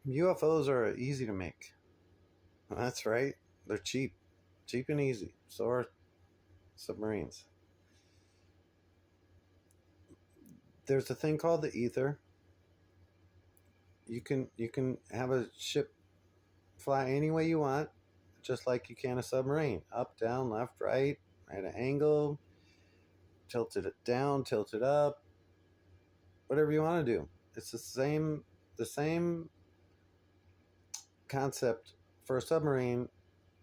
UFOs are easy to make. That's right. They're cheap. Cheap and easy. So are submarines. There's a thing called the ether. You can have a ship fly any way you want, just like you can a submarine. Up, down, left, right, at an angle, tilted it down, tilted up, whatever you want to do. It's the same concept for a submarine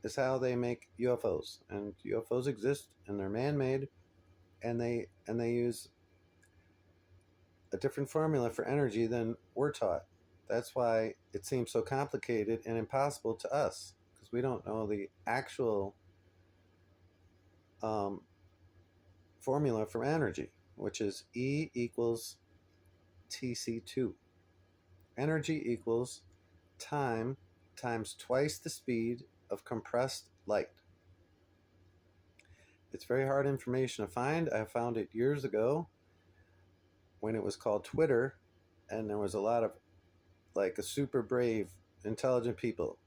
is how they make UFOs. And UFOs exist and they're man-made, and they use a different formula for energy than we're taught. That's why it seems so complicated and impossible to us, because we don't know the actual formula for energy, which is E equals TC2. Energy equals time times twice the speed of compressed light. It's very hard information to find. I found it years ago when it was called Twitter, and there was a lot of like a super brave, intelligent people.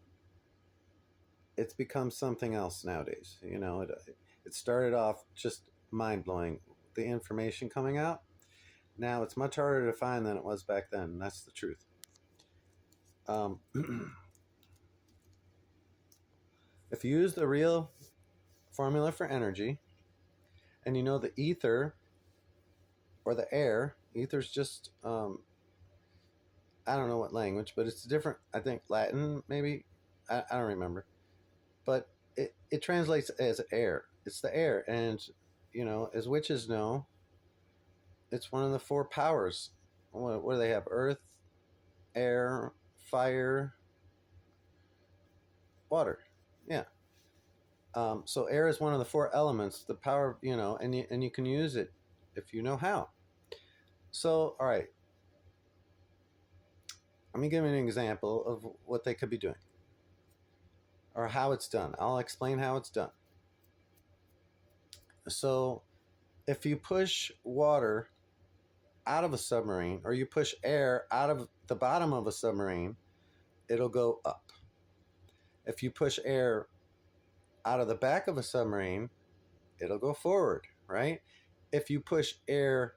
It's become something else nowadays. It started off just mind-blowing, the information coming out. Now it's much harder to find than it was back then. That's the truth. If you use the real formula for energy, and you know the ether or the air, ether's just I don't know what language, but it's different. I think Latin, maybe. I don't remember. But it translates as air. It's the air. And, as witches know, it's one of the four powers. What do they have? Earth, air, fire, water. Yeah. So air is one of the four elements. The power, and you can use it if you know how. So, all right. Let me give you an example of what they could be doing, or how it's done. I'll explain how it's done. So if you push water out of a submarine, or you push air out of the bottom of a submarine, it'll go up. If you push air out of the back of a submarine, it'll go forward, right? If you push air,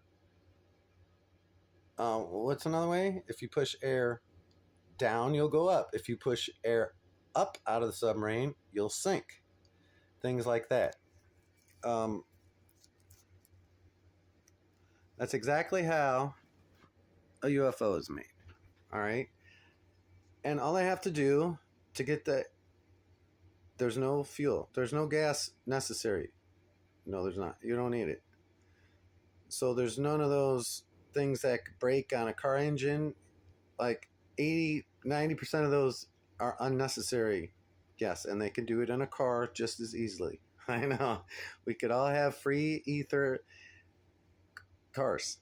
what's another way? If you push air down, you'll go up. If you push air up out of the submarine, you'll sink. Things like that. That's exactly how a UFO is made. All right? And all I have to do to get there's no fuel. There's no gas necessary. No, there's not. You don't need it. So there's none of those things that break on a car engine. Like 90% of those are unnecessary. Yes, and they can do it in a car just as easily. I know. We could all have free ether cars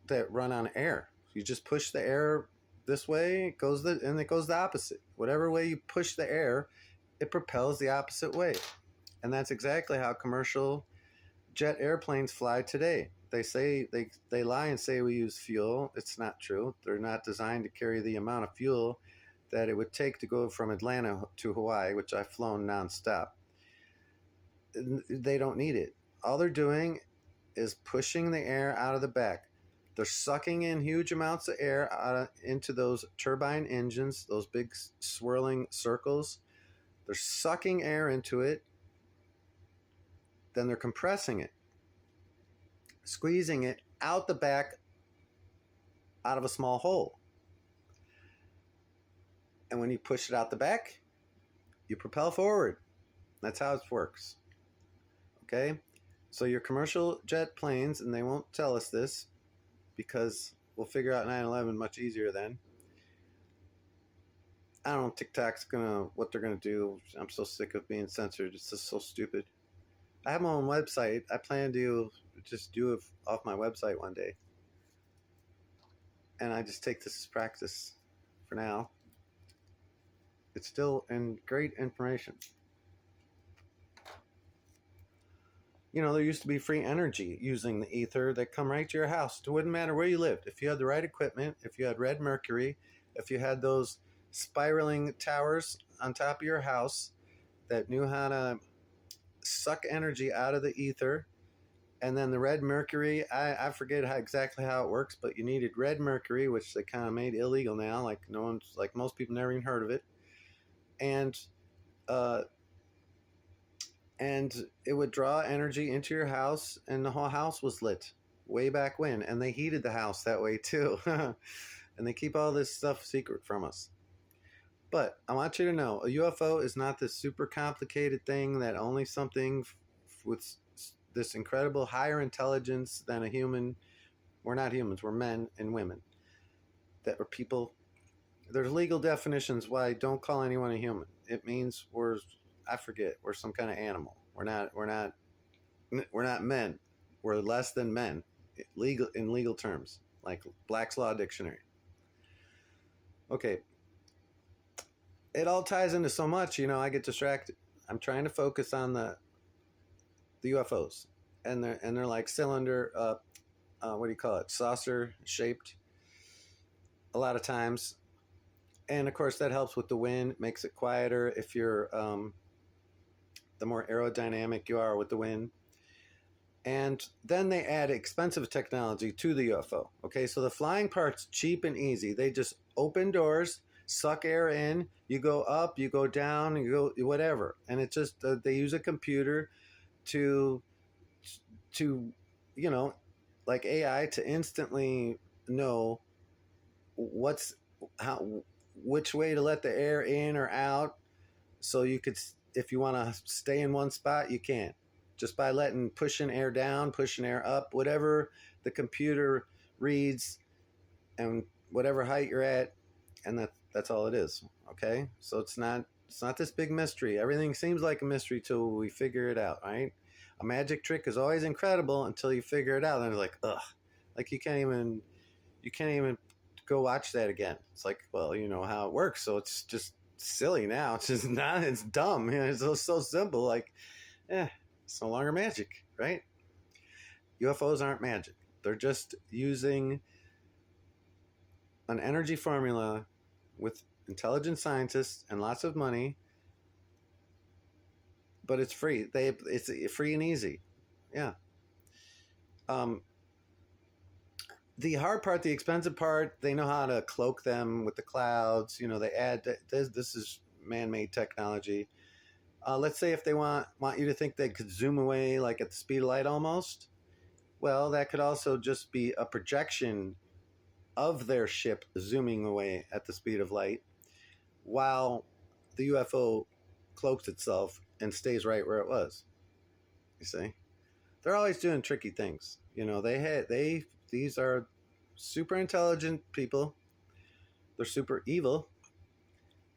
that run on air. You just push the air this way, it goes the opposite. Whatever way you push the air, it propels the opposite way. And that's exactly how commercial jet airplanes fly today. They say they lie and say we use fuel. It's not true. They're not designed to carry the amount of fuel that it would take to go from Atlanta to Hawaii, which I've flown nonstop. They don't need it. All they're doing is pushing the air out of the back. They're sucking in huge amounts of air into those turbine engines, those big swirling circles. They're sucking air into it. Then they're compressing it, squeezing it out the back out of a small hole. And when you push it out the back, you propel forward. That's how it works. Okay? So your commercial jet planes, and they won't tell us this because we'll figure out 9/11 much easier then. I don't know if TikTok's what they're gonna do. I'm so sick of being censored. It's just so stupid. I have my own website. I plan to just do it off my website one day. And I just take this as practice for now. It's still great information. There used to be free energy using the ether that come right to your house. It wouldn't matter where you lived. If you had the right equipment, if you had red mercury, if you had those spiraling towers on top of your house that knew how to suck energy out of the ether. And then the red mercury, I forget exactly how it works, but you needed red mercury, which they kind of made illegal now. Like no one's, like most people never even heard of it. And uh, and it would draw energy into your house, and the whole house was lit way back when. And they heated the house that way too. And they keep all this stuff secret from us. But I want you to know, a UFO is not this super complicated thing that only something with this incredible higher intelligence than a human. We're not humans, we're men and women that are people. There's legal definitions why don't call anyone a human. It means we're some kind of animal. We're not men. We're less than men in legal terms, like Black's Law Dictionary. Okay. It all ties into so much, I get distracted. I'm trying to focus on the UFOs, and they're like cylinder, what do you call it, saucer shaped a lot of times. And of course that helps with the wind, makes it quieter if you're the more aerodynamic you are with the wind. And then they add expensive technology to the UFO. Okay, so the flying part's cheap and easy. They just open doors, suck air in, you go up, you go down, you go whatever. And it's just they use a computer to like AI, to instantly know which way to let the air in or out. So you could, if you want to stay in one spot, you can, just by pushing air down, pushing air up, whatever the computer reads, and whatever height you're at, and that's all it is. Okay, so it's not this big mystery. Everything seems like a mystery till we figure it out, right? A magic trick is always incredible until you figure it out, and it's like, ugh, like you can't even go watch that again. It's like, well, you know how it works, so it's just silly now. It's just not. It's dumb. It's so simple. Like, it's no longer magic, right? UFOs aren't magic. They're just using an energy formula with intelligent scientists and lots of money, but it's free. It's free and easy. Yeah. The hard part, the expensive part, they know how to cloak them with the clouds. They add this is man-made technology. Let's say if they want you to think they could zoom away like at the speed of light almost. Well, that could also just be a projection of their ship zooming away at the speed of light, while the UFO cloaks itself and stays right where it was. You see, they're always doing tricky things. These are super intelligent people. They're super evil.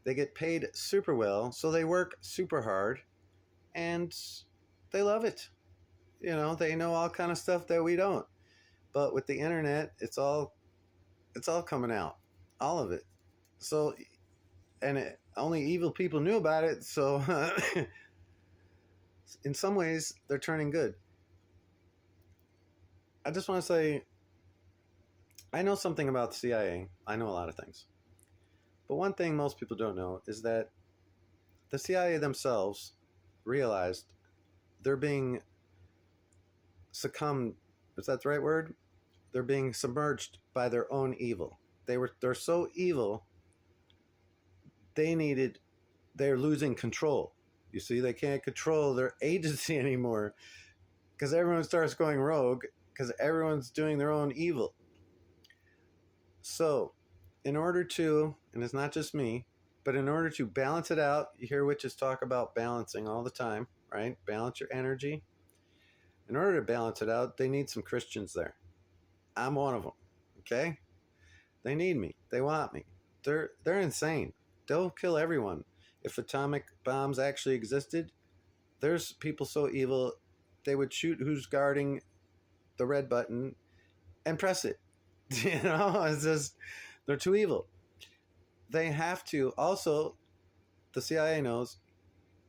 They get paid super well, so they work super hard, and they love it. They know all kind of stuff that we don't. But with the internet, it's all coming out, all of it. So, and only evil people knew about it. So, in some ways, they're turning good. I just want to say, I know something about the CIA. I know a lot of things. But one thing most people don't know is that the CIA themselves realized they're being succumbed. Is that the right word? They're being submerged by their own evil. They're so evil, they're losing control. You see, they can't control their agency anymore because everyone starts going rogue because everyone's doing their own evil. So, in order to, and it's not just me, but in order to balance it out, you hear witches talk about balancing all the time, right? Balance your energy. In order to balance it out, they need some Christians there. I'm one of them, okay? They need me. They want me. They're insane. They'll kill everyone. If atomic bombs actually existed, there's people so evil, they would shoot who's guarding the red button and press it. It's just, they're too evil. They have to. Also, the CIA knows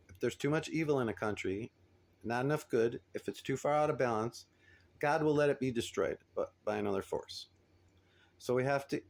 if there's too much evil in a country, not enough good, if it's too far out of balance, God will let it be destroyed by another force. So we have to